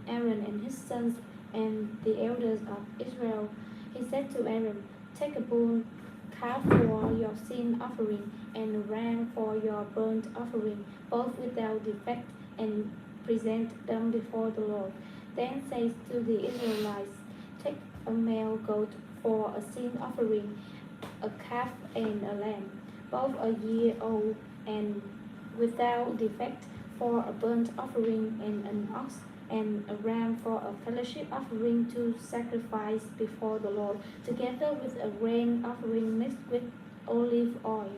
Aaron and his sons and the elders of Israel. He said to Aaron, "Take a bull calf for your sin offering and a ram for your burnt offering, both without defect, and present them before the Lord. Then say to the Israelites, Take a male goat for a sin offering, a calf and a lamb, both a year old and without defect, for a burnt offering, and an ox and a ram for a fellowship offering to sacrifice before the Lord, together with a grain offering mixed with olive oil.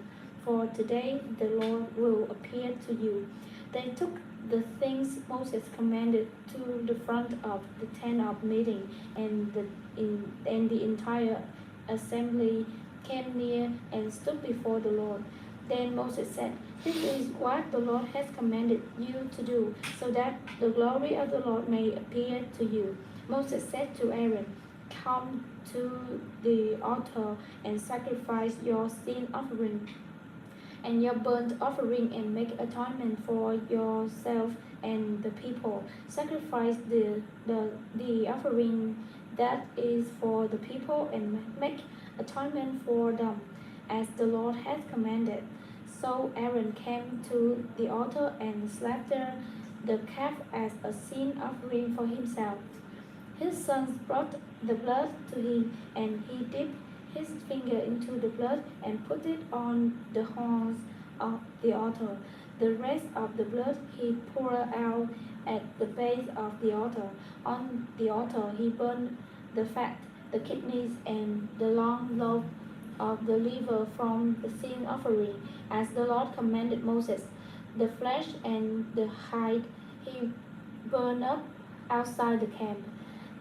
For today the Lord will appear to you." They took the things Moses commanded to the front of the tent of meeting, and the entire assembly came near and stood before the Lord. Then Moses said, "This is what the Lord has commanded you to do, so that the glory of the Lord may appear to you." Moses said to Aaron, "Come to the altar and sacrifice your sin offering and your burnt offering, and make atonement for yourself and the people. Sacrifice the offering that is for the people, and make atonement for them, as the Lord has commanded." So Aaron came to the altar and slaughtered the calf as a sin offering for himself. His sons brought the blood to him, and he dipped his finger into the blood and put it on the horns of the altar. The rest of the blood he poured out at the base of the altar. On the altar he burned the fat, the kidneys, and the long lobe of the liver from the sin offering, as the Lord commanded Moses. The flesh and the hide he burned up outside the camp.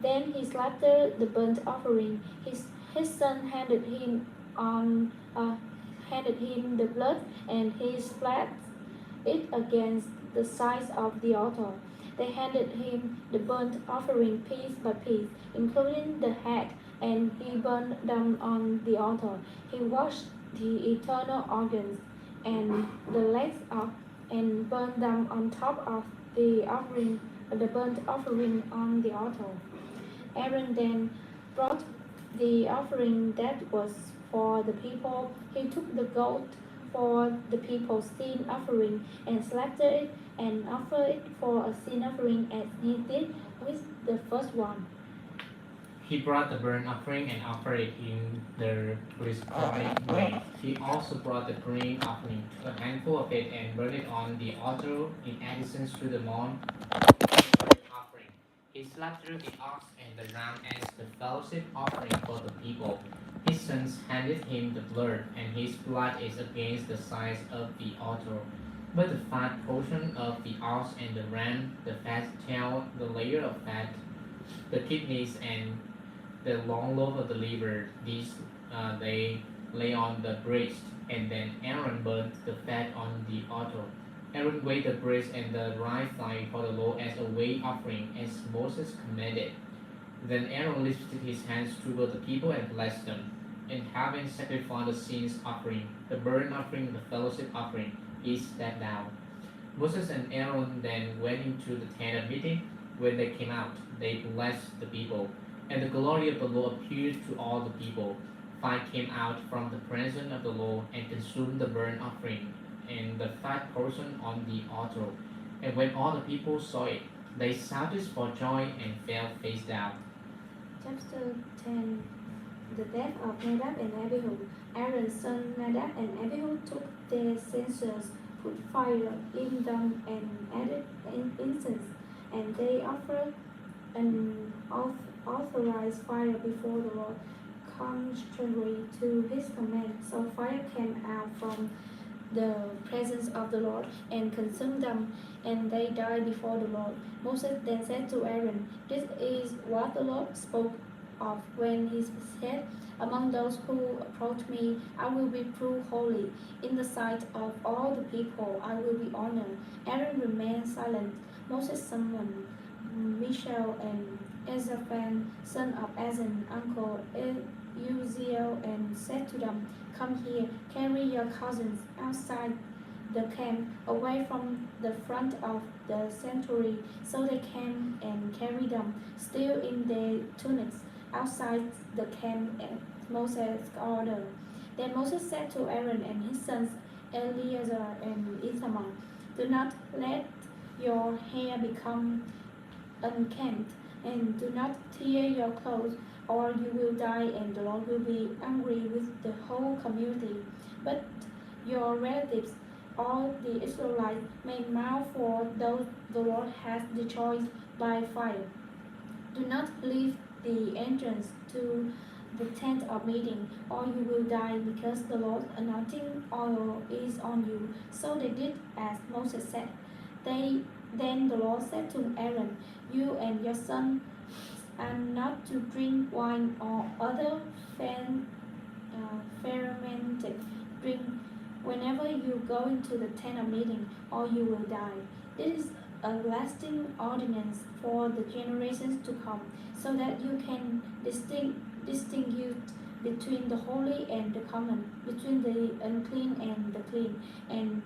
Then he slaughtered the burnt offering. His son handed him the blood, and he splat it against the sides of the altar. They handed him the burnt offering piece by piece, including the head, and he burned them on the altar. He washed the internal organs and the legs up, and burned them on top of the burnt offering on the altar. Aaron then brought the offering that was for the people. He took the goat for the people's sin offering and slaughtered it and offered it for a sin offering, as he did with the first one. He brought the burnt offering and offered it in the prescribed way. He also brought the grain offering, a handful of it, and burned it on the altar in addition to the burnt offering. He slaughtered the ox and the ram as the fellowship offering for the people. His sons handed him the blood, and his blood is against the sides of the altar. But the fat portion of the ox and the ram, the fat tail, the layer of fat, the kidneys, and the long lobe of the liver, these they lay on the breast, and then Aaron burnt the fat on the altar. Aaron weighed the breast and the right thigh for the Lord as a weight offering, as Moses commanded. Then Aaron lifted his hands toward the people and blessed them. And having sacrificed the sins offering, the burnt offering, the fellowship offering, he sat down. Moses and Aaron then went into the tent of meeting. When they came out, they blessed the people, and the glory of the Lord appeared to all the people. Fire came out from the presence of the Lord and consumed the burnt offering and the fat portion on the altar. And when all the people saw it, they shouted for joy and fell face down. Chapter 10. The death of Nadab and Abihu. Aaron's son Nadab and Abihu took their censers, put fire in them, and added incense, and they offered an authorized fire before the Lord, contrary to his command. So fire came out from the presence of the Lord and consumed them, and they died before the Lord. Moses then said to Aaron, "This is what the Lord spoke of when he said, 'Among those who approach me, I will be proved holy. In the sight of all the people, I will be honored.'" Aaron remained silent. Moses summoned Mishael and Elzaphan, son of Azan, uncle Uziel, and said to them, "Come here, carry your cousins outside the camp, away from the front of the sanctuary." So they came and carried carry them still in their tunics outside the camp at Moses' order. Then Moses said to Aaron and his sons Eleazar and Ithamar, "Do not let your hair become unkempt, and do not tear your clothes, or you will die, and the Lord will be angry with the whole community. But your relatives, all the Israelites, may mourn for those the Lord has destroyed by fire. Do not leave the entrance to the tent of meeting, or you will die, because the Lord's anointing oil is on you." So they did as Moses said. Then the Lord said to Aaron, "You and your son are not to drink wine or other fermented drink whenever you go into the tent of meeting, or you will die. This is a lasting ordinance for the generations to come, so that you can distinguish between the holy and the common, between the unclean and the clean, and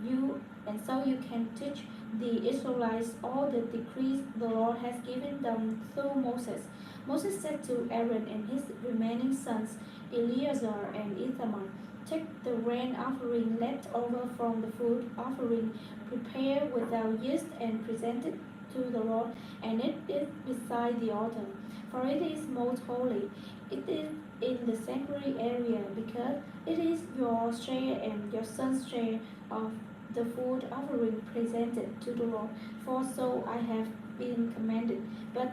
so you can teach the Israelites all the decrees the Lord has given them through Moses." Moses said to Aaron and his remaining sons, Eleazar and Ithamar, "Take the grain offering left over from the food offering, prepare without yeast, and present it to the Lord, and eat it beside the altar. For it is most holy. It is in the sanctuary area, because it is your share and your son's share of the food offering presented to the Lord. For so I have been commanded. But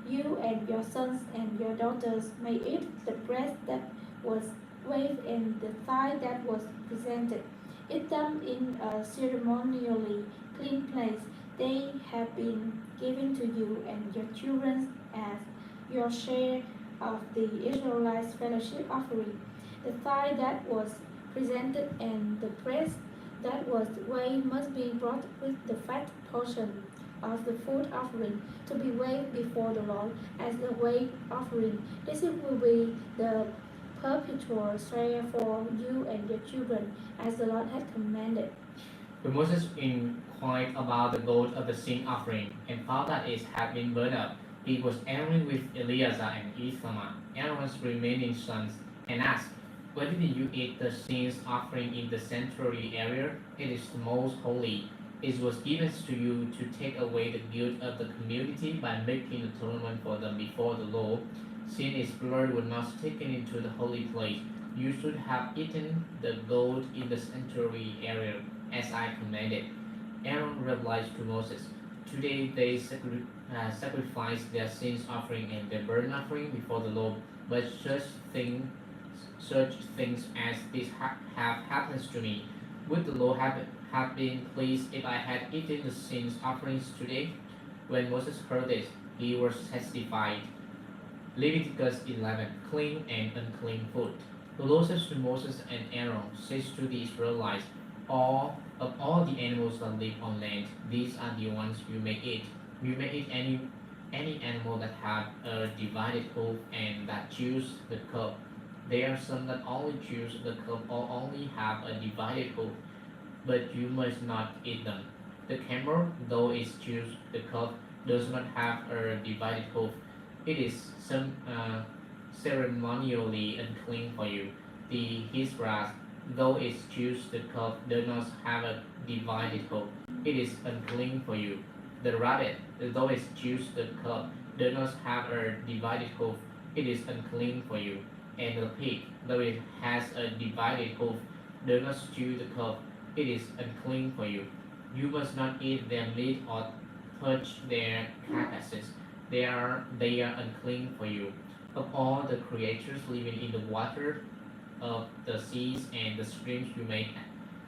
you and your sons and your daughters may eat the breast that was waved and the thigh that was presented. Eat them in a ceremonially clean place. They have been given to you and your children as your share of the Israelites' fellowship offering. The thigh that was presented and the breast that was waved must be brought with the fat portion of the food offering to be waved before the Lord as the wave offering. This will be the perpetual share for you and your children, as the Lord had commanded." When Moses inquired about the goat of the sin offering and found that it had been burned up, he was angry with Eleazar and Ithamar, Aaron's remaining sons, and asked, "Why didn't you eat the sin offering in the sanctuary area? It is the most holy. It was given to you to take away the guilt of the community by making atonement for them before the Lord. Since its blood was not taken into the holy place, you should have eaten the goat in the sanctuary area, as I commanded." Aaron replied to Moses, "Today they sacrifice their sins offering and their burnt offering before the Lord, but such things as this have happened to me. Would the Lord have been pleased if I had eaten the sins offerings today?" When Moses heard this, he was satisfied. Leviticus 11, Clean and unclean food. The Lord says to Moses and Aaron, says to the Israelites, "All of all the animals that live on land, these are the ones you may eat. You may eat any animal that have a divided hoof and that chews the cud. There are some that only chews the cud or only have a divided hoof, but you must not eat them. The camel, though it chews the cud, does not have a divided hoof. It is ceremonially unclean for you. The hyssop, though it chews the cud, does not have a divided hoof. It is unclean for you. The rabbit, though it chews the cud, does not have a divided hoof. It is unclean for you. And the pig, though it has a divided hoof, does not chew the cud. It is unclean for you. You must not eat their meat or touch their carcasses. They are unclean for you. Of all the creatures living in the water of the seas and the streams, you may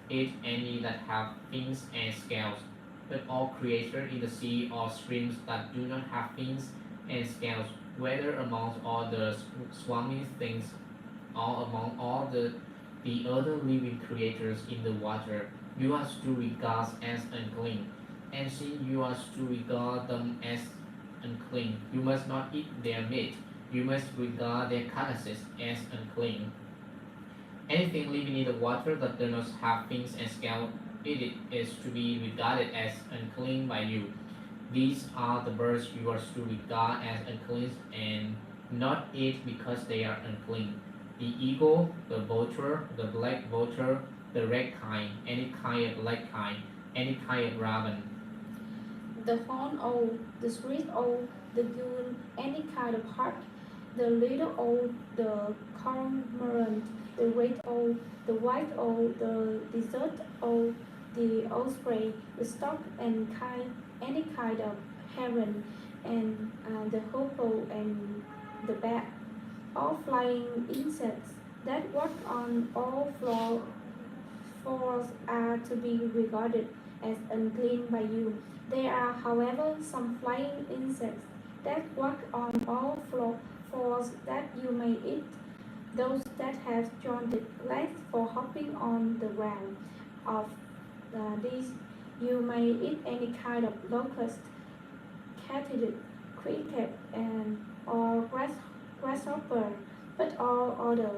eat any that have fins and scales. But all creatures in the sea or streams that do not have fins and scales, whether among all the swimming things or among all the other living creatures in the water, you are to regard as unclean. And since you are to regard them as unclean, you must not eat their meat. You must regard their carcasses as unclean. Anything living in the water that does not have fins and scales, it is to be regarded as unclean by you. These are the birds you are to regard as unclean and not eat because they are unclean: the eagle, the vulture, the black vulture, the red kite, any kind of black kite, any kind of raven. The horned owl, the sweet owl, the goon, any kind of hawk, the little owl, the cormorant, the red owl, the white owl, the desert owl, the osprey, the stork and kite, any kind of heron, and the hoopoe and the bat, all flying insects that walk on all fours are to be regarded as unclean by you. There are, however, some flying insects that walk on all fours that you may eat, those that have jointed legs for hopping on the ground. Of these, you may eat any kind of locust, katydid, cricket, and or grasshopper, but all other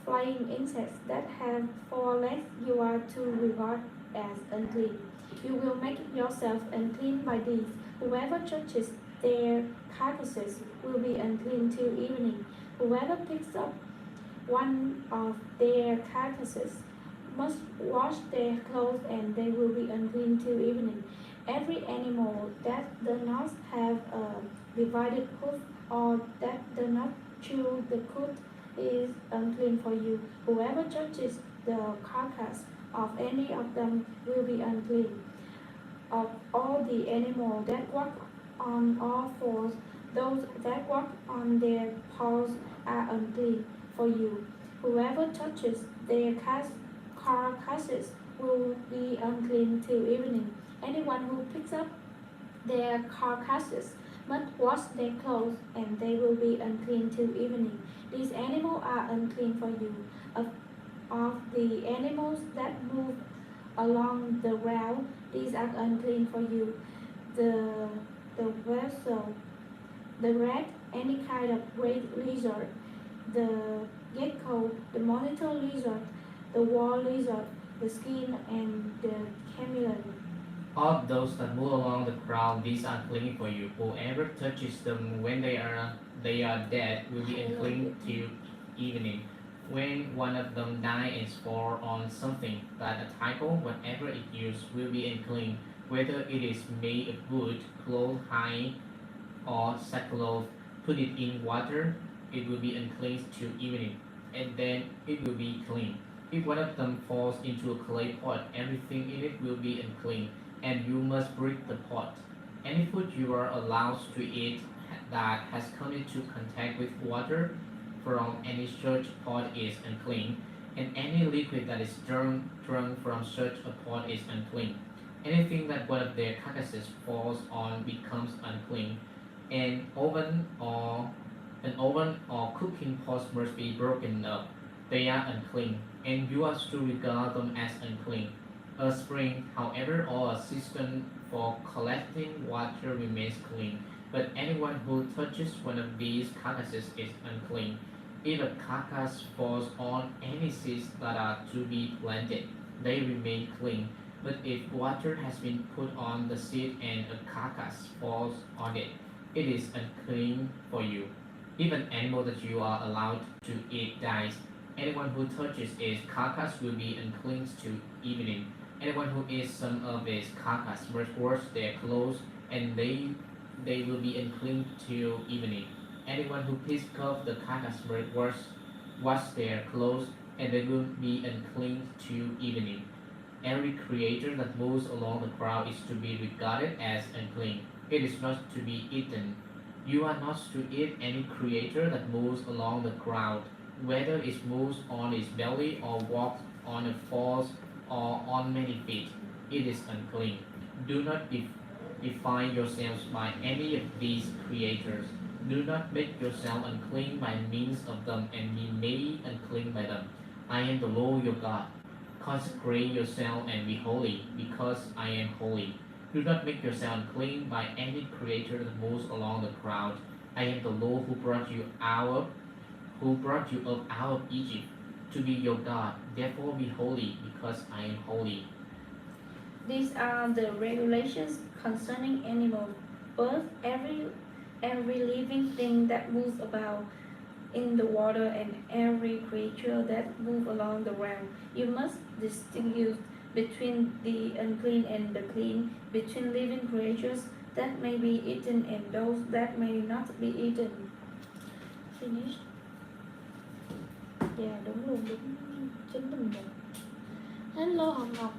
flying insects that have four legs you are to regard as unclean. You will make yourself unclean by these. Whoever touches their carcasses will be unclean till evening. Whoever picks up one of their carcasses must wash their clothes and they will be unclean till evening. Every animal that does not have a divided hoof or that does not chew the cud is unclean for you. Whoever touches the carcass of any of them will be unclean. Of all the animals that walk on all fours, those that walk on their paws are unclean for you. Whoever touches their carcasses will be unclean till evening. Anyone who picks up their carcasses must wash their clothes, and they will be unclean till evening. These animals are unclean for you. Of the animals that move along the ground, these are unclean for you. The the vessel, the rat, any kind of great lizard, the gecko, the monitor lizard, the wall lizard, the skin, and the chameleon. Of those that move along the ground, these are clean for you. Whoever touches them when they are dead will be unclean till evening. When one of them dies and falls on something, but a title, whatever it used, will be unclean, whether it is made of wood, cloth, hide, or sackcloth. Put it in water, it will be unclean till evening, and then it will be clean. If one of them falls into a clay pot, everything in it will be unclean, and you must break the pot. Any food you are allowed to eat that has come into contact with water from any such pot is unclean, and any liquid that is drunk from such a pot is unclean. Anything that one of their carcasses falls on becomes unclean. An oven or cooking pot must be broken up. They are unclean, and you are to regard them as unclean. A spring, however, or a cistern for collecting water remains clean, but anyone who touches one of these carcasses is unclean. If a carcass falls on any seeds that are to be planted, they remain clean. But if water has been put on the seed and a carcass falls on it, it is unclean for you. If an animal that you are allowed to eat dies, anyone who touches its carcass will be unclean to evening. Anyone who eats some of its carcass must wash their clothes, and they will be unclean till evening. Anyone who picks up the carcass must wash their clothes, and they will be unclean till evening. Every creature that moves along the ground is to be regarded as unclean. It is not to be eaten. You are not to eat any creature that moves along the ground, whether it moves on its belly or walks on a fours or on many feet. It is unclean. Do not defile yourselves by any of these creatures. Do not make yourself unclean by means of them and be made unclean by them. I am the Lord your God. Consecrate yourself and be holy, because I am holy. Do not make yourself unclean by any creature that moves along the ground. I am the Lord who brought you up out of Egypt to be your God. Therefore be holy, because I am holy. These are the regulations concerning animals, birds, every living thing that moves about in the water and every creature that moves along the ground. You must distinguish between the unclean and the clean, between living creatures that may be eaten and those that may not be eaten. Finish. Yeah, đúng luôn, đúng chính tầm một. Hello Hồng Ngọc.